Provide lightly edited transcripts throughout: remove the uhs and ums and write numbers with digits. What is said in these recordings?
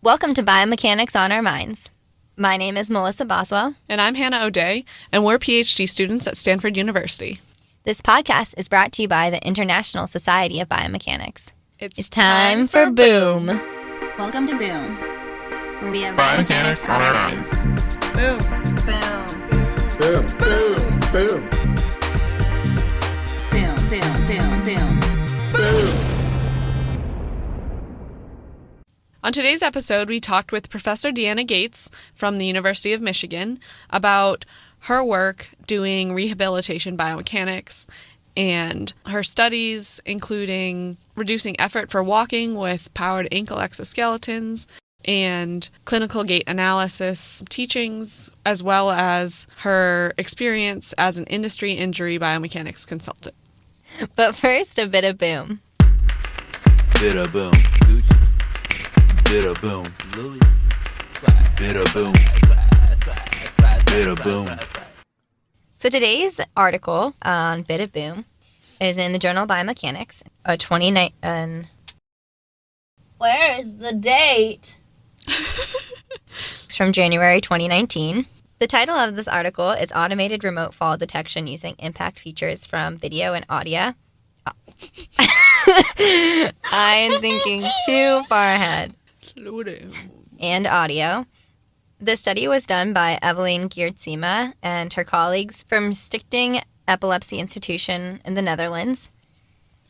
Welcome to Biomechanics on Our Minds. My name is Melissa Boswell. And I'm Hannah O'Day, and we're PhD students at Stanford University. This podcast is brought to you by the International Society of Biomechanics. It's time for Boom. Welcome to Boom, where we have Biomechanics on our minds. Boom. Boom. Boom, boom, boom. On today's episode, we talked with Professor Deanna Gates from the University of Michigan about her work doing rehabilitation biomechanics and her studies, including reducing effort for walking with powered ankle exoskeletons and clinical gait analysis teachings, as well as her experience as an industry injury biomechanics consultant. But first, a bit of boom. Bit of boom. Gucci. Bit of boom. Louis. Bit of boom. Bit of boom. So today's article on Bit of Boom is in the journal Biomechanics, where is the date? It's from January 2019. The title of this article is Automated Remote Fall Detection Using Impact Features from Video and Audio. I am thinking too far ahead. Slow down. And audio. The study was done by Evelien Geertsema and her colleagues from Stichting Epilepsy Institution in the Netherlands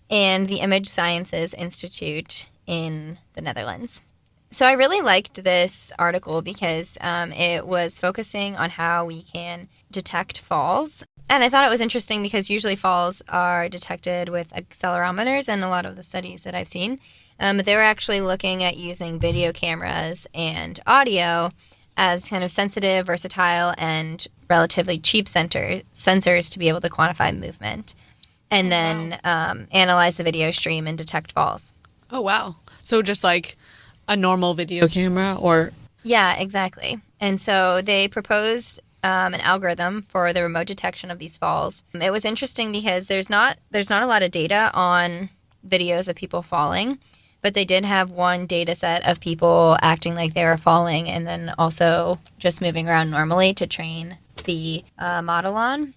and the Image Sciences Institute in the Netherlands. So I really liked this article because it was focusing on how we can detect falls. And I thought it was interesting because usually falls are detected with accelerometers in a lot of the studies that I've seen. But they were actually looking at using video cameras and audio as kind of sensitive, versatile, and relatively cheap sensors to be able to quantify movement. And then analyze the video stream and detect falls. Oh, wow. So just like a normal video camera or... Yeah, exactly. And so they proposed an algorithm for the remote detection of these falls. It was interesting because there's not a lot of data on videos of people falling, but they did have one data set of people acting like they were falling and then also just moving around normally to train the model on.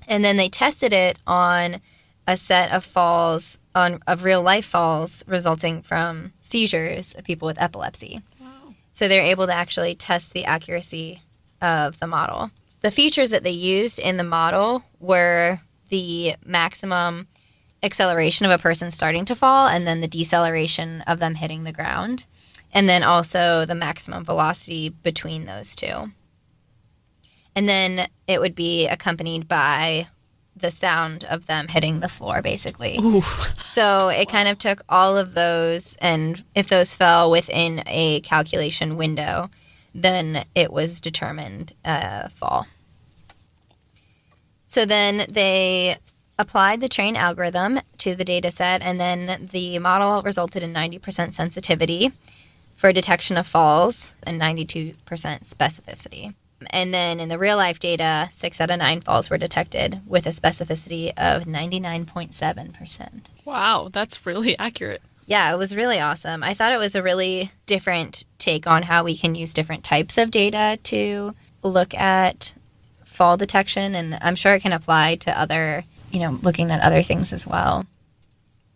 And then they tested it on a set of falls, of real-life falls resulting from seizures of people with epilepsy. Wow. So they're able to actually test the accuracy of the model. The features that they used in the model were the maximum acceleration of a person starting to fall and then the deceleration of them hitting the ground, and then also the maximum velocity between those two. And then it would be accompanied by the sound of them hitting the floor, basically. Ooh. So it kind of took all of those, and if those fell within a calculation window, then it was determined fall. So then they applied the train algorithm to the data set, and then the model resulted in 90% sensitivity for detection of falls and 92% specificity. And then in the real-life data, 6 out of 9 falls were detected with a specificity of 99.7%. Wow, that's really accurate. Yeah, it was really awesome. I thought it was a really different take on how we can use different types of data to look at fall detection, and I'm sure it can apply to other, looking at other things as well.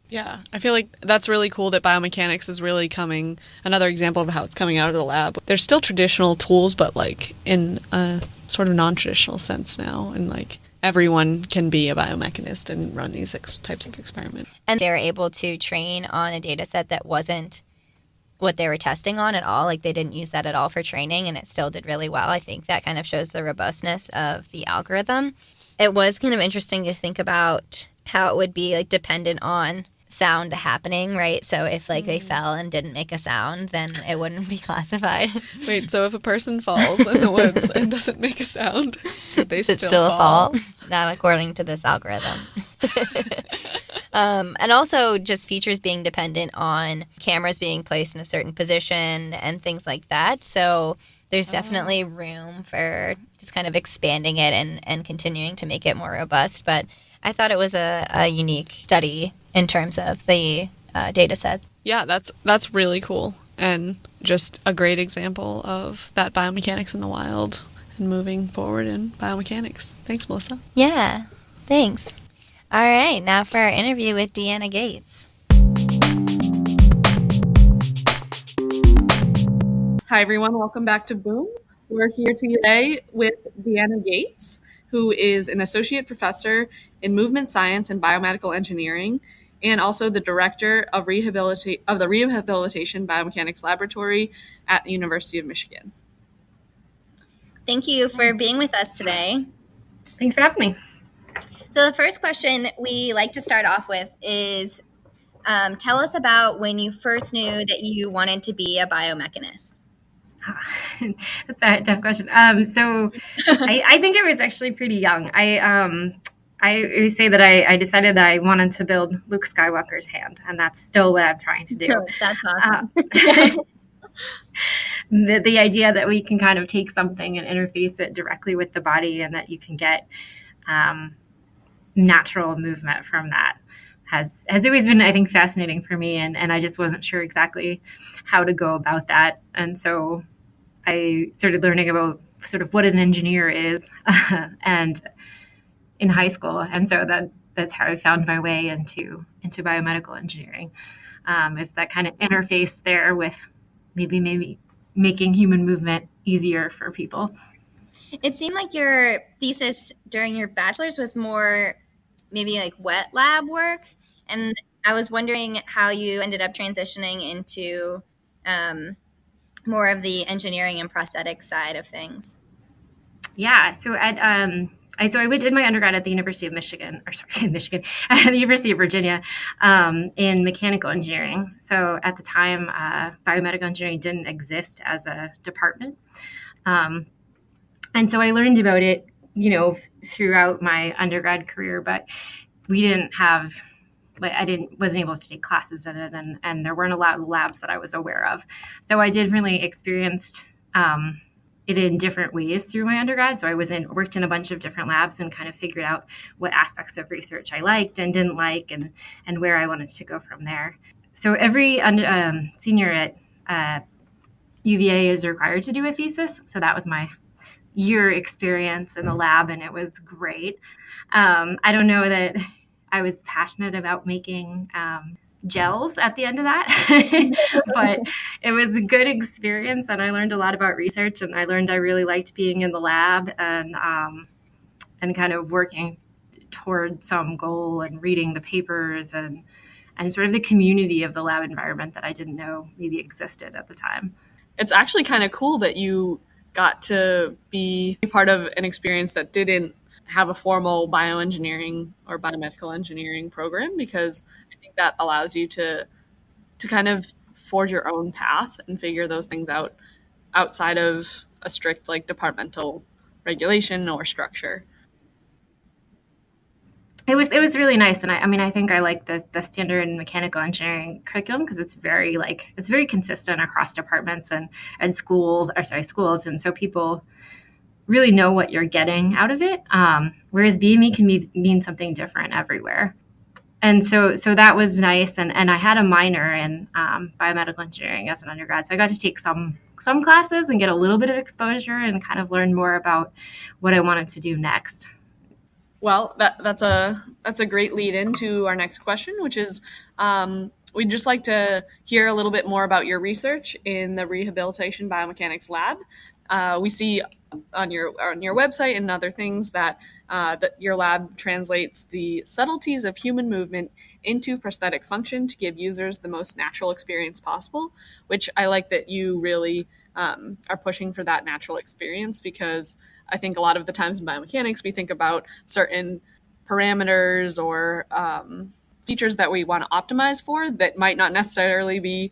Yeah, I feel like that's really cool that biomechanics is really coming, another example of how it's coming out of the lab. There's still traditional tools, but like in a sort of non-traditional sense now, and like everyone can be a biomechanist and run these types of experiments. And they were able to train on a data set that wasn't what they were testing on at all. Like they didn't use that at all for training, and it still did really well. I think that kind of shows the robustness of the algorithm. It was kind of interesting to think about how it would be like dependent on sound happening, right? So if like they fell and didn't make a sound, then it wouldn't be classified. Wait, so if a person falls in the woods and doesn't make a sound, did they still fall? Not according to this algorithm. And also just features being dependent on cameras being placed in a certain position and things like that. So there's definitely room for just kind of expanding it and continuing to make it more robust. But I thought it was a unique study in terms of the data set. Yeah, that's really cool. and just a great example of that biomechanics in the wild and moving forward in biomechanics. Thanks, Melissa. Yeah, thanks. All right, now for our interview with Deanna Gates. Hi, everyone. Welcome back to Boom. We're here today with Deanna Gates, who is an associate professor in movement science and biomedical engineering, and also the director of the Rehabilitation Biomechanics Laboratory at the University of Michigan. Thank you for being with us today. Thanks for having me. So the first question we like to start off with is, tell us about when you first knew that you wanted to be a biomechanist. That's a tough question. So I think it was actually pretty young. I say that I decided that I wanted to build Luke Skywalker's hand, and that's still what I'm trying to do. That's awesome. The idea that we can kind of take something and interface it directly with the body, and that you can get natural movement from that has always been, I think, fascinating for me, and I just wasn't sure exactly how to go about that. And so I started learning about sort of what an engineer is and in high school. And so that's how I found my way into biomedical engineering, is that kind of interface there with maybe making human movement easier for people. It seemed like your thesis during your bachelor's was more maybe like wet lab work. And I was wondering how you ended up transitioning into more of the engineering and prosthetics side of things. Yeah. So I did my undergrad at the University of Michigan, at the University of Virginia, in mechanical engineering. So at the time, biomedical engineering didn't exist as a department. And so I learned about it, throughout my undergrad career, but we didn't have, wasn't able to take classes in it, and there weren't a lot of labs that I was aware of. So I did really experienced it in different ways through my undergrad. So I worked in a bunch of different labs and kind of figured out what aspects of research I liked and didn't like, and where I wanted to go from there. So every senior at UVA is required to do a thesis. So that was my year experience in the lab, and it was great. I don't know that I was passionate about making gels at the end of that, but it was a good experience, and I learned a lot about research, and I learned I really liked being in the lab and kind of working toward some goal and reading the papers and sort of the community of the lab environment that I didn't know maybe existed at the time. It's actually kind of cool that you got to be part of an experience that didn't have a formal bioengineering or biomedical engineering program, because I think that allows you to kind of forge your own path and figure those things out outside of a strict departmental regulation or structure. It was really nice, and I think I like the standard mechanical engineering curriculum because it's very consistent across departments and schools, and so people really know what you're getting out of it. Whereas BME can mean something different everywhere, and so that was nice. And I had a minor in biomedical engineering as an undergrad, so I got to take some classes and get a little bit of exposure and kind of learn more about what I wanted to do next. Well, that's a great lead into our next question, which is we'd just like to hear a little bit more about your research in the Rehabilitation Biomechanics Lab. We see on your website and other things that your lab translates the subtleties of human movement into prosthetic function to give users the most natural experience possible, which I like that you really are pushing for that natural experience, because I think a lot of the times in biomechanics, we think about certain parameters or features that we want to optimize for that might not necessarily be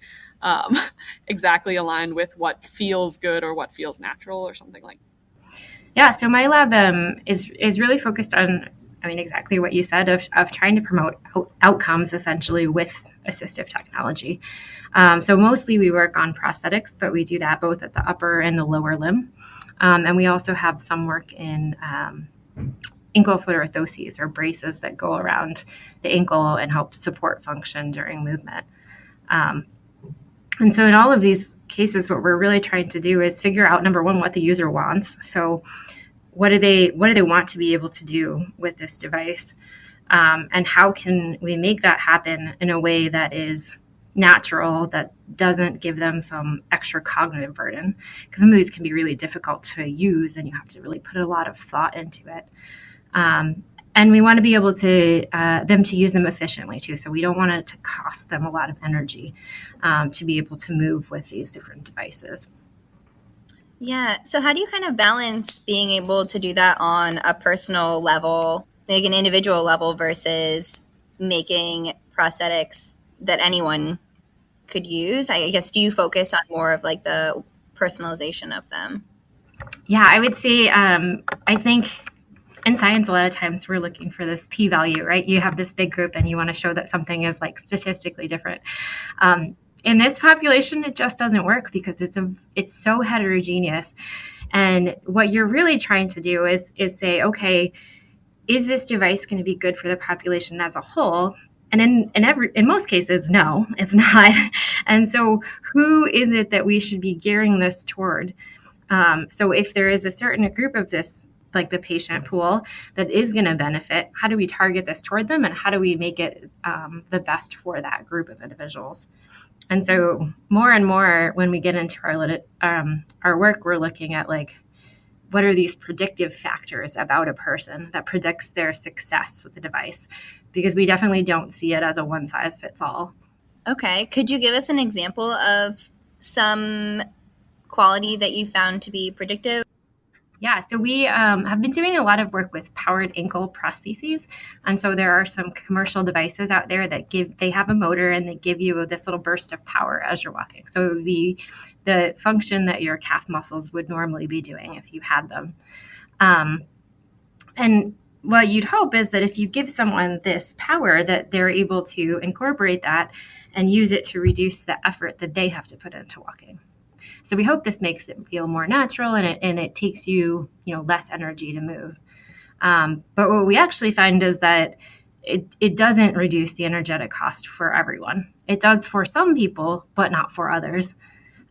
exactly aligned with what feels good or what feels natural or something like that. Yeah, so my lab is really focused on, exactly what you said, of trying to promote outcomes essentially with assistive technology. So mostly we work on prosthetics, but we do that both at the upper and the lower limb. And we also have some work in ankle foot orthoses, or braces that go around the ankle and help support function during movement. And so in all of these cases, what we're really trying to do is figure out, number one, what the user wants. So what do they want to be able to do with this device? And how can we make that happen in a way that is natural, that doesn't give them some extra cognitive burden? Because some of these can be really difficult to use, and you have to really put a lot of thought into it. And we want to be able to them to use them efficiently too. So we don't want it to cost them a lot of energy to be able to move with these different devices. Yeah. So how do you kind of balance being able to do that on a personal level, like an individual level, versus making prosthetics that anyone could use? I guess, do you focus on more of like the personalization of them? Yeah, I would say I think in science, a lot of times we're looking for this p-value, right? You have this big group and you want to show that something is like statistically different. In this population, it just doesn't work because it's so heterogeneous. And what you're really trying to do is say, okay, is this device going to be good for the population as a whole? And in most cases, no, it's not. And so who is it that we should be gearing this toward? So if there is a certain group of this, like the patient pool, that is going to benefit, how do we target this toward them, and how do we make it the best for that group of individuals? And so more and more when we get into our work, we're looking at like, what are these predictive factors about a person that predicts their success with the device? Because we definitely don't see it as a one size fits all. Okay. Could you give us an example of some quality that you found to be predictive? Yeah, so we have been doing a lot of work with powered ankle prostheses. And so there are some commercial devices out there that they have a motor and they give you this little burst of power as you're walking. So it would be the function that your calf muscles would normally be doing if you had them. And what you'd hope is that if you give someone this power, that they're able to incorporate that and use it to reduce the effort that they have to put into walking. So we hope this makes it feel more natural, and it takes you less energy to move. But what we actually find is that it doesn't reduce the energetic cost for everyone. It does for some people, but not for others.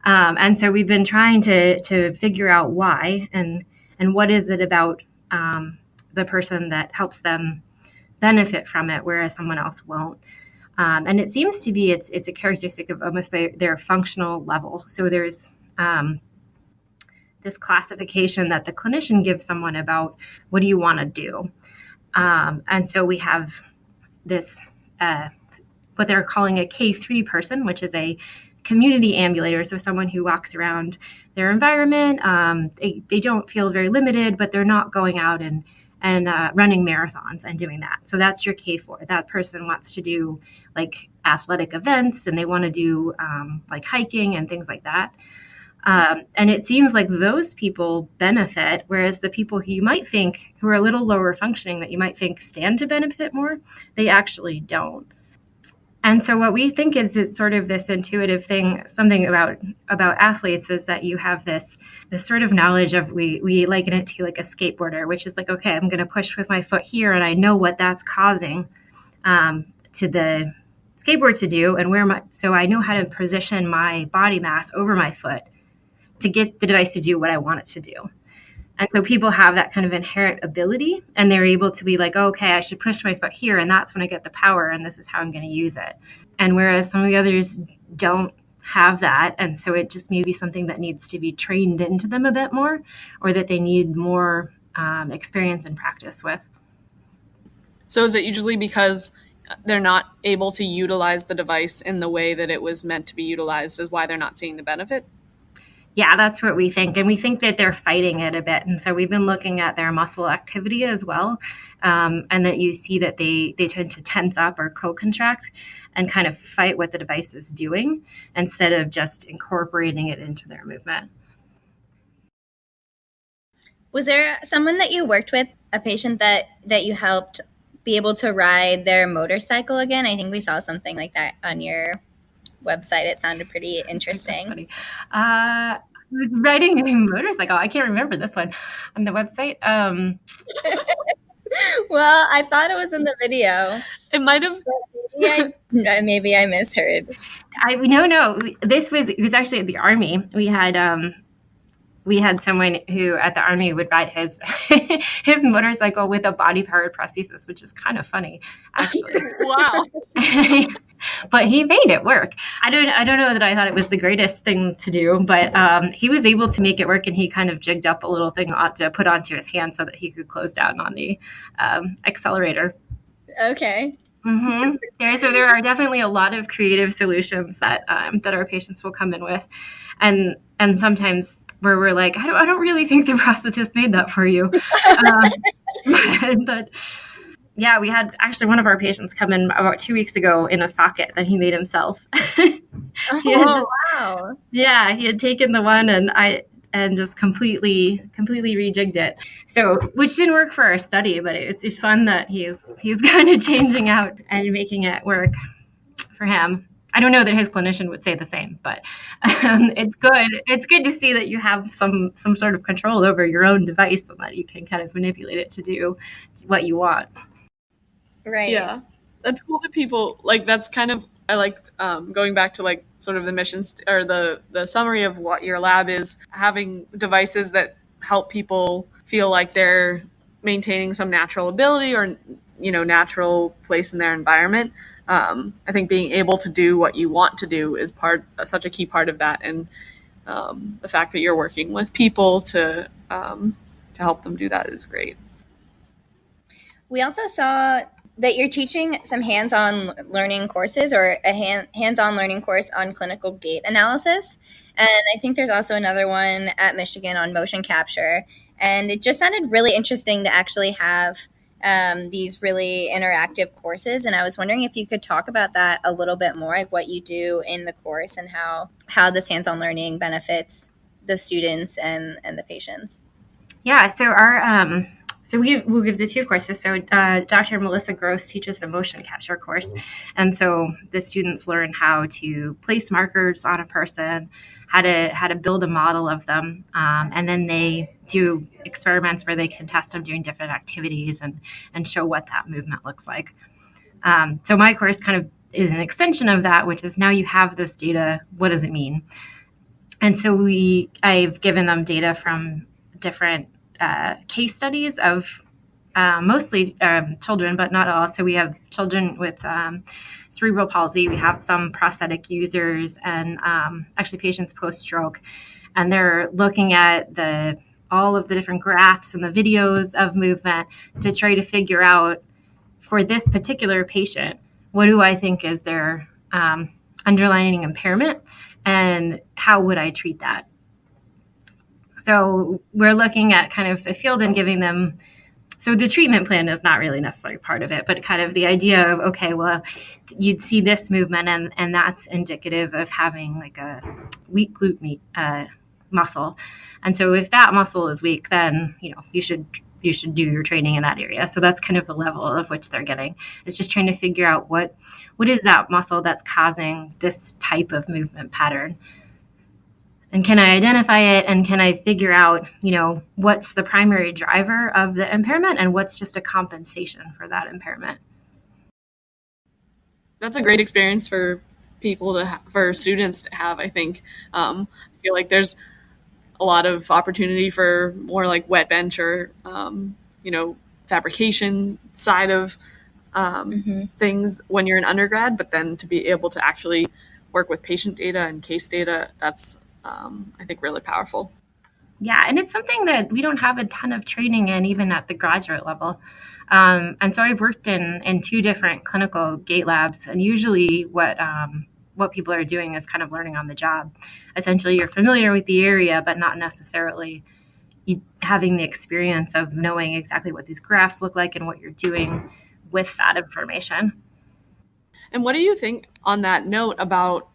And so we've been trying to figure out why and what is it about the person that helps them benefit from it, whereas someone else won't. And it seems to be it's a characteristic of almost their functional level. So there's this classification that the clinician gives someone about what do you want to do. And so we have this, what they're calling a K3 person, which is a community ambulator. So someone who walks around their environment. They don't feel very limited, but they're not going out and running marathons and doing that. So that's your K4. That person wants to do like athletic events, and they want to do like hiking and things like that. And it seems like those people benefit, whereas the people who you might think who are a little lower functioning that you might think stand to benefit more, they actually don't. And so what we think is it's sort of this intuitive thing, something about athletes is that you have this sort of knowledge of, we liken it to like a skateboarder, which is like, okay, I'm going to push with my foot here, and I know what that's causing to the skateboard to do, and so I know how to position my body mass over my foot to get the device to do what I want it to do. And so people have that kind of inherent ability, and they're able to be like, oh, okay, I should push my foot here, and that's when I get the power, and this is how I'm going to use it. And whereas some of the others don't have that, and so it just may be something that needs to be trained into them a bit more, or that they need more experience and practice with. So is it usually because they're not able to utilize the device in the way that it was meant to be utilized is why they're not seeing the benefit? Yeah, that's what we think. And we think that they're fighting it a bit. And so we've been looking at their muscle activity as well. And that you see that they tend to tense up or co-contract and kind of fight what the device is doing instead of just incorporating it into their movement. Was there someone that you worked with, a patient that you helped be able to ride their motorcycle again? I think we saw something like that on your website. It sounded pretty interesting. That's funny. Riding a motorcycle. I can't remember this one on the website. Well, I thought it was in the video. It might have. Maybe I misheard. No. It was actually at the Army. We had someone who at the Army would ride his his motorcycle with a body powered prosthesis, which is kind of funny, actually. Wow. But he made it work. I don't know that I thought it was the greatest thing to do, but he was able to make it work, and he kind of jigged up a little thing to put onto his hand so that he could close down on the accelerator. Okay. Mm-hmm. So there are definitely a lot of creative solutions that our patients will come in with, and sometimes where we're like, I don't really think the prosthetist made that for you, but yeah, we had actually one of our patients come in about 2 weeks ago in a socket that he made himself. Wow. Yeah, he had taken the one and just completely rejigged it. So, which didn't work for our study, but it's fun that he's kind of changing out and making it work for him. I don't know that his clinician would say the same, but it's good. It's good to see that you have some sort of control over your own device and that you can kind of manipulate it to do what you want. Right. Yeah, that's cool that people like. That's kind of I liked going back to like sort of the missions or the summary of what your lab is, having devices that help people feel like they're maintaining some natural ability or natural place in their environment. I think being able to do what you want to do is such a key part of that, and the fact that you're working with people to help them do that is great. We also saw that you're teaching some hands-on learning courses, or a hands-on learning course on clinical gait analysis. And I think there's also another one at Michigan on motion capture. And it just sounded really interesting to actually have these really interactive courses. And I was wondering if you could talk about that a little bit more, like what you do in the course and how this hands-on learning benefits the students and the patients. Yeah, so our we'll give the two courses. So Dr. Melissa Gross teaches a motion capture course. And so the students learn how to place markers on a person, how to build a model of them. And then they do experiments where they can test them doing different activities and show what that movement looks like. So my course kind of is an extension of that, which is now you have this data, what does it mean? And so I've given them data from different case studies of mostly children, but not all. So we have children with cerebral palsy. We have some prosthetic users and actually patients post-stroke. And they're looking at all of the different graphs and the videos of movement to try to figure out, for this particular patient, what do I think is their underlying impairment and how would I treat that? So we're looking at kind of the field and giving them, so the treatment plan is not really necessarily part of it, but kind of the idea of, okay, well, you'd see this movement and that's indicative of having like a weak glute muscle. And so if that muscle is weak, then, you should do your training in that area. So that's kind of the level of which they're getting. It's just trying to figure out what is that muscle that's causing this type of movement pattern. And can I identify it, and can I figure out, what's the primary driver of the impairment and what's just a compensation for that impairment? That's a great experience for people for students to have, I think. I feel like there's a lot of opportunity for more like wet bench or, fabrication side of things when you're an undergrad, but then to be able to actually work with patient data and case data, that's I think really powerful. Yeah, and it's something that we don't have a ton of training in, even at the graduate level. And so I've worked in two different clinical gait labs, and usually what people are doing is kind of learning on the job. Essentially, you're familiar with the area, but not necessarily having the experience of knowing exactly what these graphs look like and what you're doing with that information. And what do you think on that note about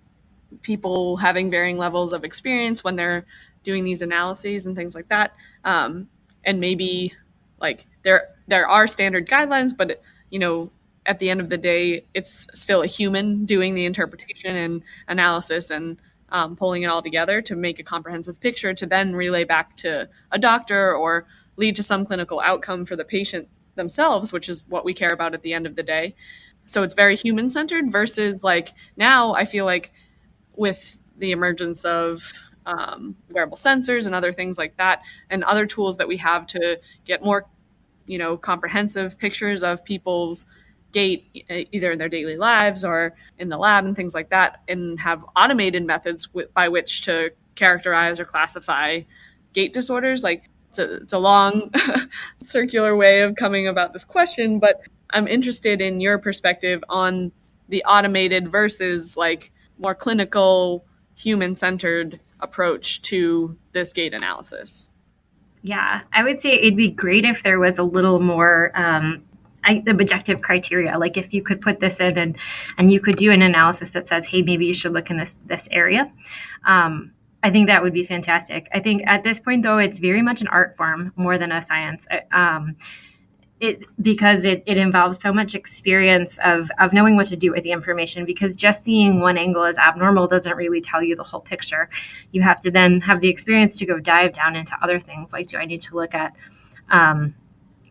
people having varying levels of experience when they're doing these analyses and things like that? And maybe like there are standard guidelines, but at the end of the day, it's still a human doing the interpretation and analysis and pulling it all together to make a comprehensive picture to then relay back to a doctor or lead to some clinical outcome for the patient themselves, which is what we care about at the end of the day. So it's very human-centered versus like now I feel like with the emergence of wearable sensors and other things like that and other tools that we have to get more, comprehensive pictures of people's gait either in their daily lives or in the lab and things like that, and have automated methods by which to characterize or classify gait disorders. Like it's a long circular way of coming about this question, but I'm interested in your perspective on the automated versus like more clinical, human-centered approach to this gait analysis. Yeah, I would say it'd be great if there was a little more the objective criteria. Like if you could put this in and you could do an analysis that says, hey, maybe you should look in this area. I think that would be fantastic. I think at this point, though, it's very much an art form more than a science. Because it involves so much experience of knowing what to do with the information, because just seeing one angle as abnormal doesn't really tell you the whole picture. You have to then have the experience to go dive down into other things. Like, do I need to look at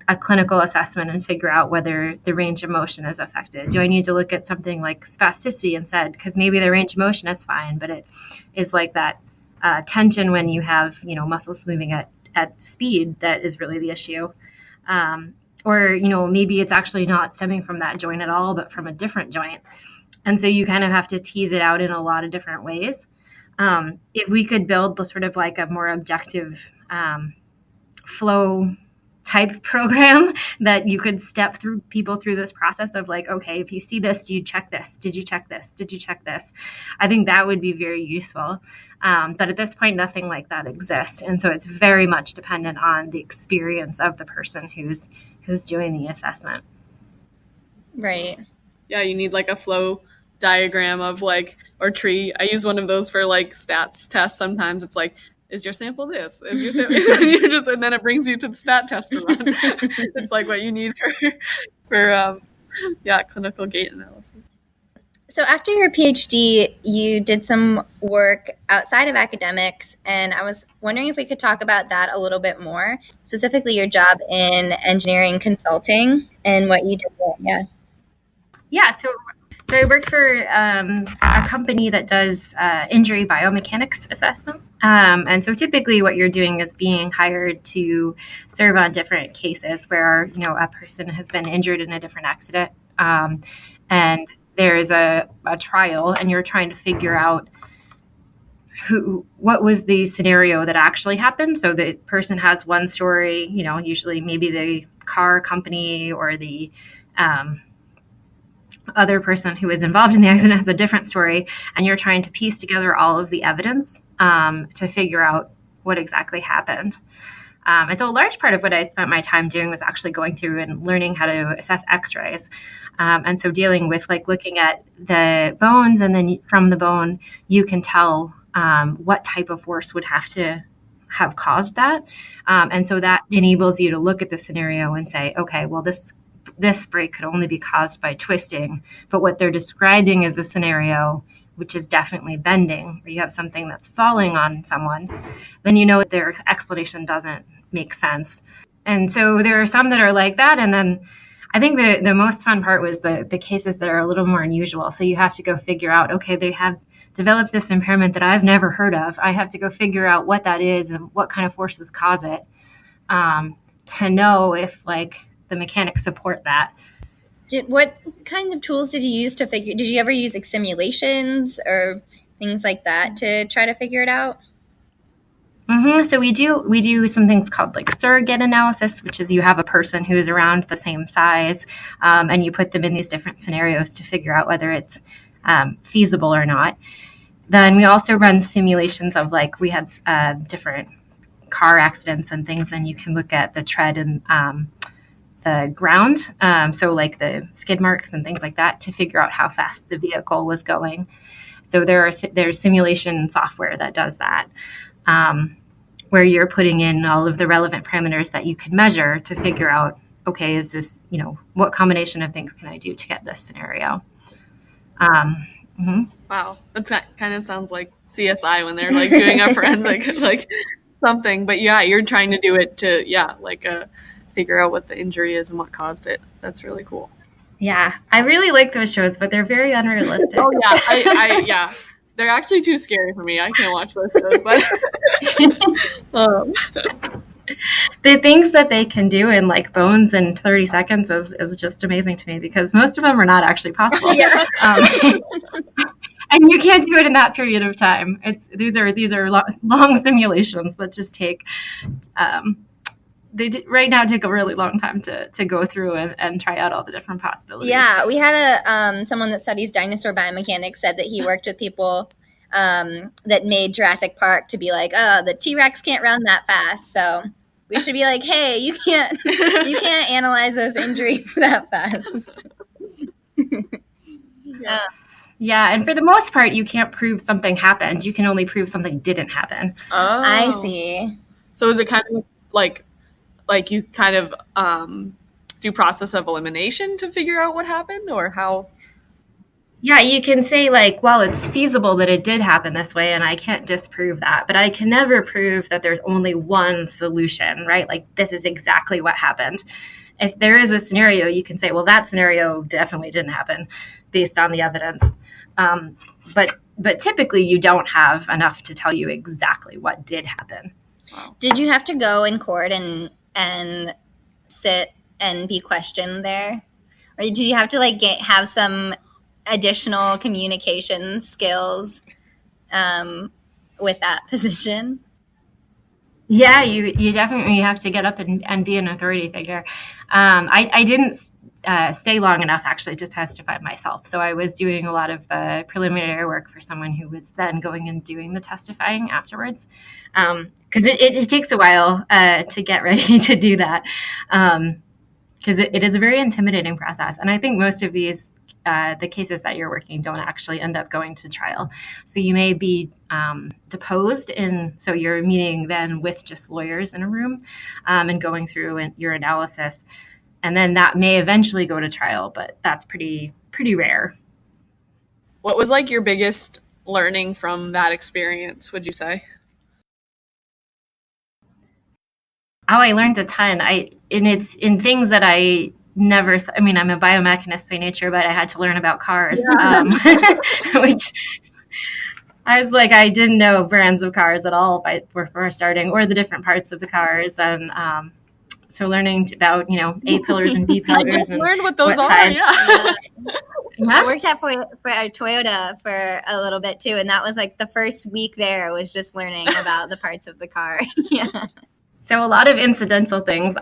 a clinical assessment and figure out whether the range of motion is affected? Do I need to look at something like spasticity instead? Because maybe the range of motion is fine, but it is like that tension when you have, muscles moving at speed that is really the issue. Or, maybe it's actually not stemming from that joint at all, but from a different joint. And so you kind of have to tease it out in a lot of different ways. If we could build the sort of like a more objective flow type program that you could step through people through this process of like, okay, if you see this, do you check this? Did you check this? Did you check this? I think that would be very useful. But at this point, nothing like that exists. And so it's very much dependent on the experience of the person who's doing the assessment. Right. Yeah, you need like a flow diagram of like, or tree. I use one of those for like stats tests. Sometimes it's like, is your sample this? Is your sample? And then it brings you to the stat test to run. It's like what you need for clinical gait analysis. So after your PhD, you did some work outside of academics, and I was wondering if we could talk about that a little bit more, specifically your job in engineering consulting and what you did there. Yeah, so I work for a company that does injury biomechanics assessment. And so typically what you're doing is being hired to serve on different cases where, a person has been injured in a different accident. And there's a trial and you're trying to figure out what was the scenario that actually happened. So the person has one story, usually maybe the car company or the other person who is involved in the accident has a different story, and you're trying to piece together all of the evidence to figure out what exactly happened. And so a large part of what I spent my time doing was actually going through and learning how to assess x-rays. And so dealing with like looking at the bones, and then from the bone, you can tell what type of force would have to have caused that. And so that enables you to look at the scenario and say, okay, well, this break could only be caused by twisting, but what they're describing is a scenario which is definitely bending, where you have something that's falling on someone, then their explanation doesn't make sense. And so there are some that are like that. And then I think the most fun part was the cases that are a little more unusual. So you have to go figure out, okay, they have developed this impairment that I've never heard of. I have to go figure out what that is and what kind of forces cause it, to know if like the mechanics support that. What kinds of tools did you use to figure? Did you ever use like simulations or things like that to try to figure it out? Mm-hmm. So we do some things called like surrogate analysis, which is you have a person who is around the same size, and you put them in these different scenarios to figure out whether it's feasible or not. Then we also run simulations of like we had different car accidents and things, and you can look at the tread and the ground, so like the skid marks and things like that, to figure out how fast the vehicle was going. So there's simulation software that does that, where you're putting in all of the relevant parameters that you can measure to figure out, okay, is this, what combination of things can I do to get this scenario? Wow, that kind of sounds like CSI when they're like doing a forensic like something. But yeah, you're trying to do it to like figure out what the injury is and what caused it. That's really cool. Yeah, I really like those shows, but they're very unrealistic. Oh yeah, yeah, they're actually too scary for me. I can't watch those shows, but the things that they can do in like bones in 30 seconds is just amazing to me, because most of them are not actually possible. And you can't do it in that period of time. These are long simulations that just take right now take a really long time to go through and try out all the different possibilities. Yeah, we had someone that studies dinosaur biomechanics said that he worked with people that made Jurassic Park to be like, oh, the T-Rex can't run that fast, so we should be like, hey, you can't analyze those injuries that fast. Yeah, and for the most part, you can't prove something happened. You can only prove something didn't happen. Oh, I see. So is it kind of like you kind of do process of elimination to figure out what happened, or how? Yeah, you can say like, well, it's feasible that it did happen this way, and I can't disprove that, but I can never prove that there's only one solution, right? Like, this is exactly what happened. If there is a scenario, you can say, well, that scenario definitely didn't happen based on the evidence. But typically you don't have enough to tell you exactly what did happen. Wow. Did you have to go in court and sit and be questioned there? Or did you have to like have some additional communication skills with that position? Yeah, you definitely have to get up and be an authority figure. I didn't stay long enough actually to testify myself. So I was doing a lot of the preliminary work for someone who was then going and doing the testifying afterwards. Because it takes a while to get ready to do that. Because it is a very intimidating process. And I think most of these the cases that you're working don't actually end up going to trial. So you may be deposed so you're meeting then with just lawyers in a room and going through your analysis. And then that may eventually go to trial, but that's pretty rare. What was like your biggest learning from that experience, would you say? Oh, I learned a ton. It's in things that I never. I mean, I'm a biomechanist by nature, but I had to learn about cars, which I was like, I didn't know brands of cars at all before starting, or the different parts of the cars, and so learning about A pillars and B pillars. I just and learned what those are. sides. Yeah. I worked at for Toyota for a little bit too, and that was like the first week there was just learning about the parts of the car. Yeah. So a lot of incidental things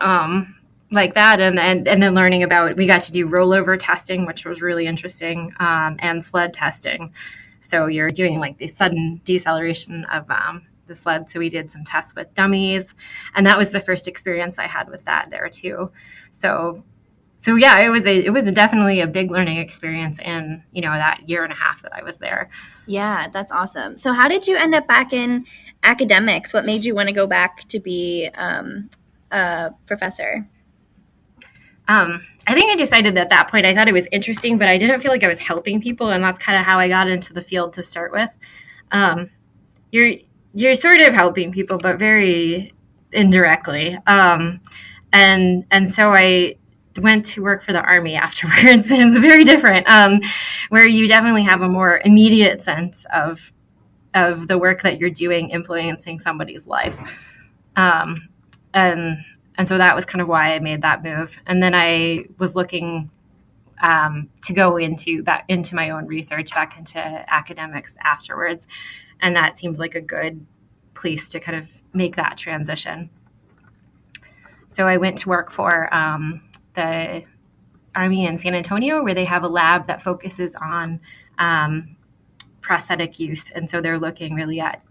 like that, and then learning about, we got to do rollover testing, which was really interesting, and sled testing. So you're doing like the sudden deceleration of the sled. So we did some tests with dummies, and that was the first experience I had with that there too. So yeah, it was definitely a big learning experience in that year and a half that I was there. Yeah, that's awesome. So how did you end up back in academics? What made you want to go back to be a professor? I think I decided at that point, I thought it was interesting, but I didn't feel like I was helping people, and that's kind of how I got into the field to start with. You're sort of helping people, but very indirectly. And so I went to work for the Army afterwards. It's very different, where you definitely have a more immediate sense of the work that you're doing influencing somebody's life. And so that was kind of why I made that move. And then I was looking to go back into my own research, back into academics afterwards. And that seemed like a good place to kind of make that transition. So I went to work for the Army in San Antonio, where they have a lab that focuses on prosthetic use. And so they're looking really at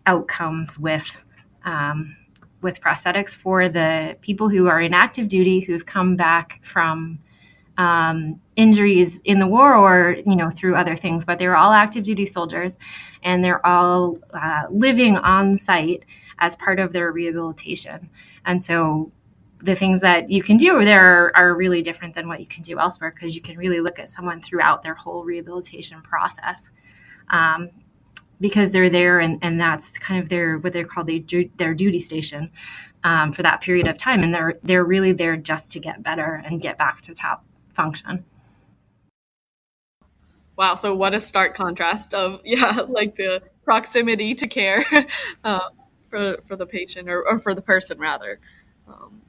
outcomes with prosthetics for the people who are in active duty, who've come back from injuries in the war or through other things, but they're all active duty soldiers, and they're all living on site as part of their rehabilitation. And so the things that you can do there are really different than what you can do elsewhere, because you can really look at someone throughout their whole rehabilitation process. because they're there, and that's kind of what they're called their duty station for that period of time, and they're really there just to get better and get back to top function. Wow, so what a stark contrast of like the proximity to care for the patient or for the person rather, um,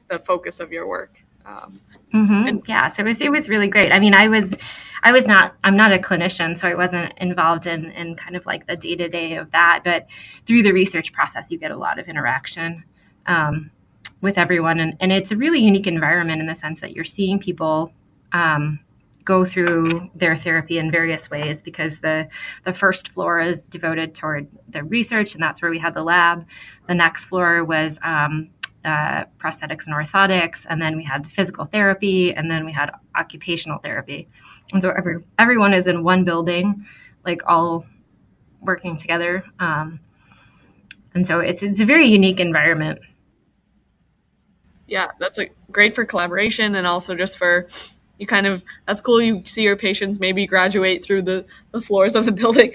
the focus of your work. And Yeah, so it was really great. I mean, I'm not a clinician, so I wasn't involved in kind of like the day to day of that. But through the research process, you get a lot of interaction with everyone, and it's a really unique environment in the sense that you're seeing people go through their therapy in various ways, because the first floor is devoted toward the research, and that's where we had the lab. The next floor was prosthetics and orthotics, and then we had physical therapy, and then we had occupational therapy. And so everyone is in one building, like all working together. And so it's a very unique environment. Yeah, that's great for collaboration, and also just for that's cool. You see your patients maybe graduate through the floors of the building.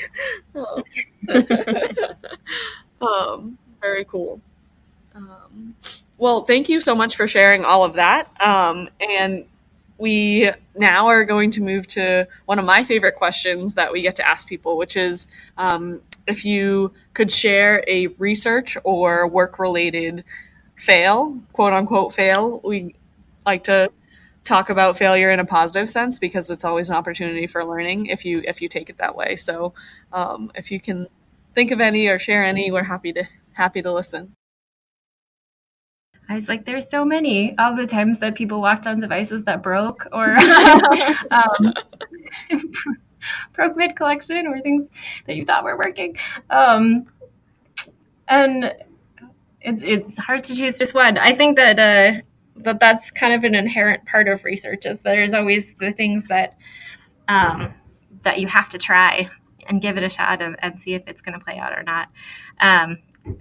Very cool. Well, thank you so much for sharing all of that. And we now are going to move to one of my favorite questions that we get to ask people, which is if you could share a research or work-related fail, quote unquote fail. We like to talk about failure in a positive sense because it's always an opportunity for learning if you take it that way. So if you can think of any or share any, we're happy to listen. I was like, there's so many. All the times that people walked on devices that broke or broke mid-collection, or things that you thought were working. And it's hard to choose just one. I think that that's kind of an inherent part of research, is there's always the things that that you have to try and give it a shot and see if it's going to play out or not.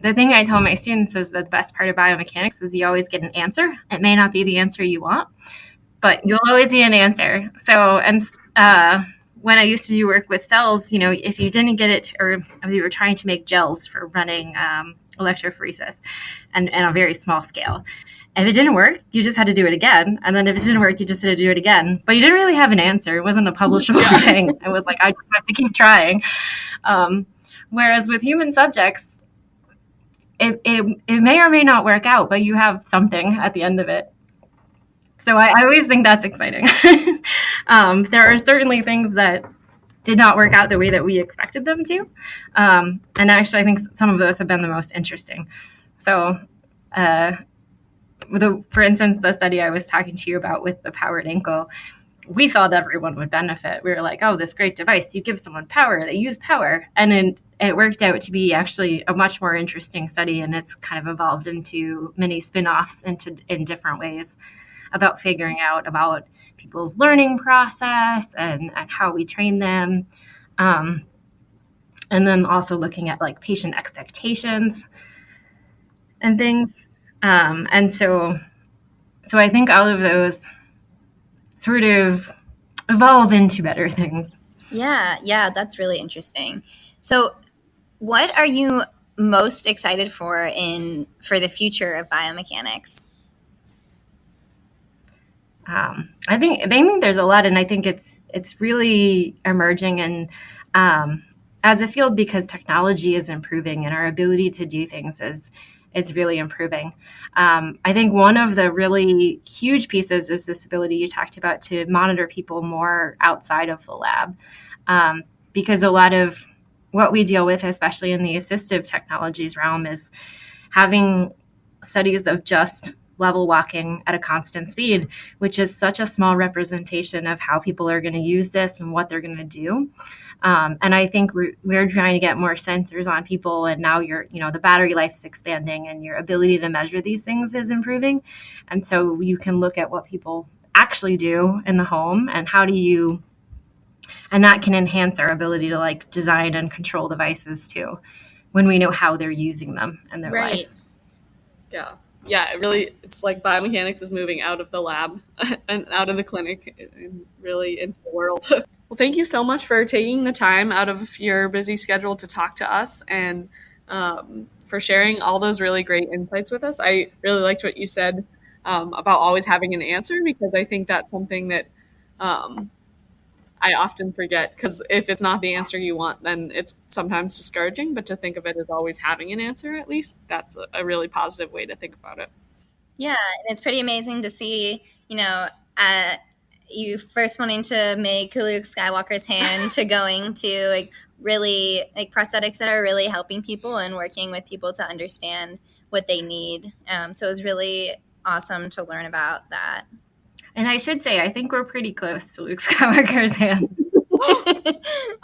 The thing I tell my students is that the best part of biomechanics is you always get an answer. It may not be the answer you want, but you'll always get an answer. So, and when I used to do work with cells, if you didn't get it, or we were trying to make gels for running electrophoresis and on a very small scale. If it didn't work, you just had to do it again. And then if it didn't work, you just had to do it again. But you didn't really have an answer. It wasn't a publishable thing. It was like, I just have to keep trying. Whereas with human subjects, it may or may not work out, but you have something at the end of it. So I always think that's exciting. There are certainly things that did not work out the way that we expected them to. And actually, I think some of those have been the most interesting. So, for instance, the study I was talking to you about with the powered ankle, we thought everyone would benefit. We were like, oh, this great device, you give someone power, they use power. And it worked out to be actually a much more interesting study, and it's kind of evolved into many spin-offs in different ways about figuring out about people's learning process and how we train them. And then also looking at like patient expectations and things. And so I think all of those sort of evolve into better things. Yeah, that's really interesting. So what are you most excited for the future of biomechanics? I think there's a lot, and I think it's really emerging and as a field, because technology is improving and our ability to do things is really improving. I think one of the really huge pieces is this ability you talked about to monitor people more outside of the lab, because a lot of what we deal with, especially in the assistive technologies realm, is having studies of just level walking at a constant speed, which is such a small representation of how people are going to use this and what they're going to do. And I think we're trying to get more sensors on people, and now the battery life is expanding and your ability to measure these things is improving. And so you can look at what people actually do in the home and and that can enhance our ability to like design and control devices too, when we know how they're using them in their life. Yeah. yeah, it's like biomechanics is moving out of the lab and out of the clinic and really into the world. Well, thank you so much for taking the time out of your busy schedule to talk to us and for sharing all those really great insights with us. I really liked what you said about always having an answer, because I think that's something that I often forget, because if it's not the answer you want, then it's sometimes discouraging. But to think of it as always having an answer, at least, that's a really positive way to think about it. Yeah, and it's pretty amazing to see, you first wanting to make Luke Skywalker's hand to going to like really like prosthetics that are really helping people and working with people to understand what they need. So it was really awesome to learn about that. And I should say, I think we're pretty close to Luke Skywalker's hand.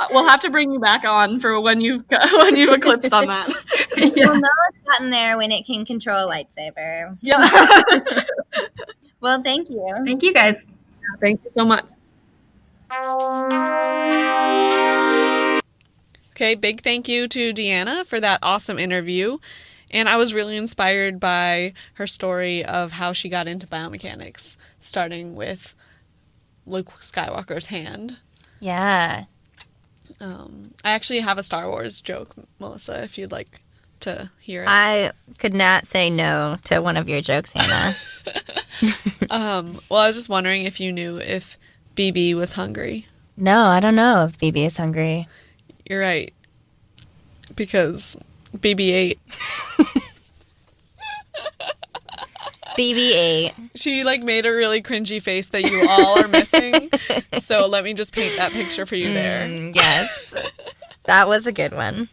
We'll have to bring you back on for when you've eclipsed on that. Yeah. We'll know it's gotten there when it can control a lightsaber. Yeah. Well, thank you. Thank you, guys. Thank you so much. Okay, big thank you to Deanna for that awesome interview. And I was really inspired by her story of how she got into biomechanics, starting with Luke Skywalker's hand. Yeah. I actually have a Star Wars joke, Melissa, if you'd like to hear it. I could not say no to one of your jokes, Hannah. Well, I was just wondering if you knew if BB was hungry. No, I don't know if BB is hungry. You're right. Because BB-8. BB-8. She made a really cringy face that you all are missing. So let me just paint that picture for you there. Yes. That was a good one.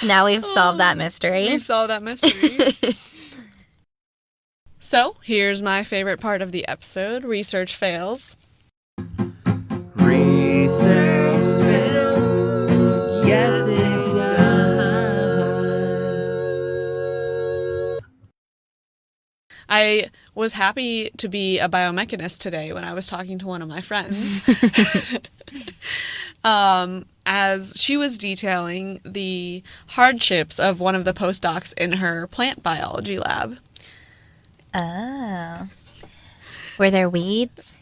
Now we've solved that mystery. We've solved that mystery. So, here's my favorite part of the episode, Research Fails. Research fails. Yes, it does. I was happy to be a biomechanist today when I was talking to one of my friends. As she was detailing the hardships of one of the postdocs in her plant biology lab. Oh. Were there weeds?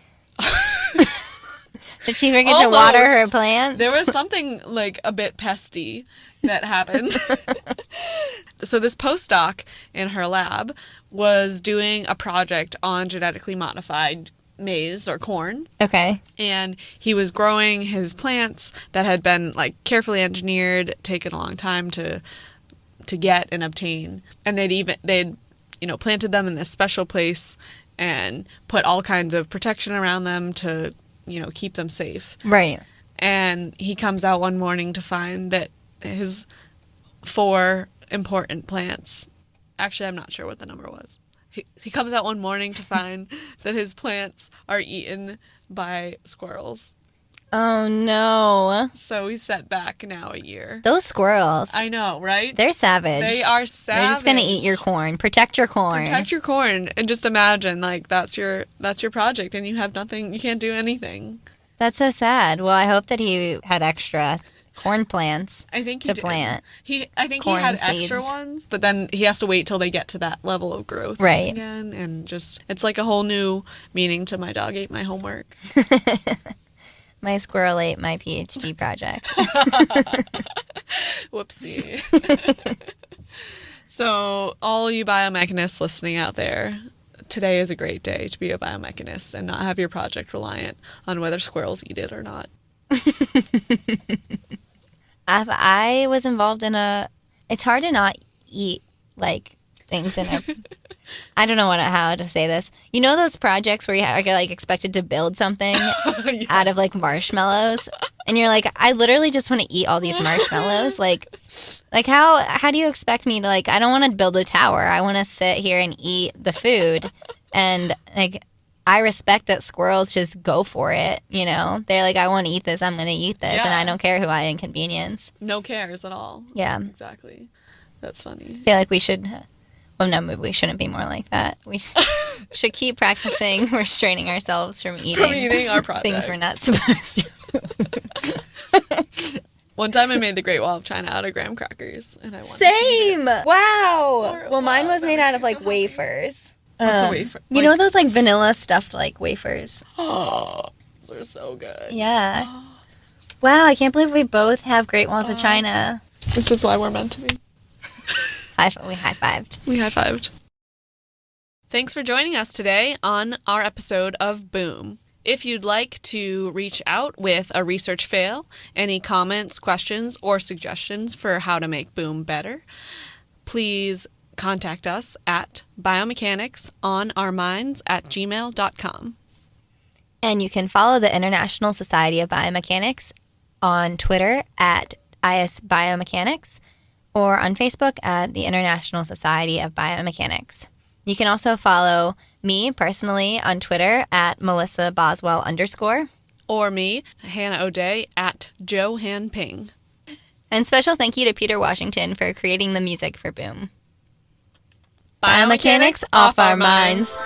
Did she forget to water her plants? There was something a bit pesty that happened. So this postdoc in her lab was doing a project on genetically modified maize or corn. Okay. And he was growing his plants that had been carefully engineered, taken a long time to get and obtain. And they'd planted them in this special place and put all kinds of protection around them to, keep them safe. Right. And he comes out one morning to find that his 4 important plants, actually, I'm not sure what the number was. He comes out one morning to find that his plants are eaten by squirrels. Oh, no. So he's set back now a year. Those squirrels. I know, right? They're savage. They are savage. They're just going to eat your corn. Protect your corn. Protect your corn. And just imagine, that's your project and you have nothing, you can't do anything. That's so sad. Well, I hope that he had extra corn plants I think to plant. I think he corn had seeds. extra ones, but then he has to wait till they get to that level of growth. Right. Again, and just, it's like a whole new meaning to my dog ate my homework. My squirrel ate my PhD project. Whoopsie. So, all you biomechanists listening out there, today is a great day to be a biomechanist and not have your project reliant on whether squirrels eat it or not. I was involved in it's hard to not eat things in a I don't know how to say this. You know those projects where you are expected to build something Yes. out of marshmallows, and you're I literally just want to eat all these marshmallows. How do you expect me to I don't want to build a tower. I want to sit here and eat the food, and I respect that squirrels just go for it. They're I want to eat this. I'm going to eat this, and I don't care who I inconvenience. No cares at all. Yeah, Exactly. That's funny. I feel we should. Well, no, maybe we shouldn't be more like that. We should keep practicing restraining ourselves from eating Our project. things we're not supposed to. One time I made the Great Wall of China out of graham crackers, and I wanted Same! Wow! Well, mine was made out of like wafers. What's a wafer? You know those like vanilla stuffed like wafers? Oh, those are so good. Yeah. Wow, I can't believe we both have Great Walls of China. This is why we're meant to be. We high-fived. We high-fived. Thanks for joining us today on our episode of Boom. If you'd like to reach out with a research fail, any comments, questions, or suggestions for how to make Boom better, please contact us at biomechanics@gmail.com. And you can follow the International Society of Biomechanics on Twitter at ISBiomechanics or on Facebook at the International Society of Biomechanics. You can also follow me personally on Twitter at @MelissaBoswell_. Or me, Hannah O'Day, at JohanPing. And special thank you to Peter Washington for creating the music for Boom. Biomechanics Biomechanics off our minds.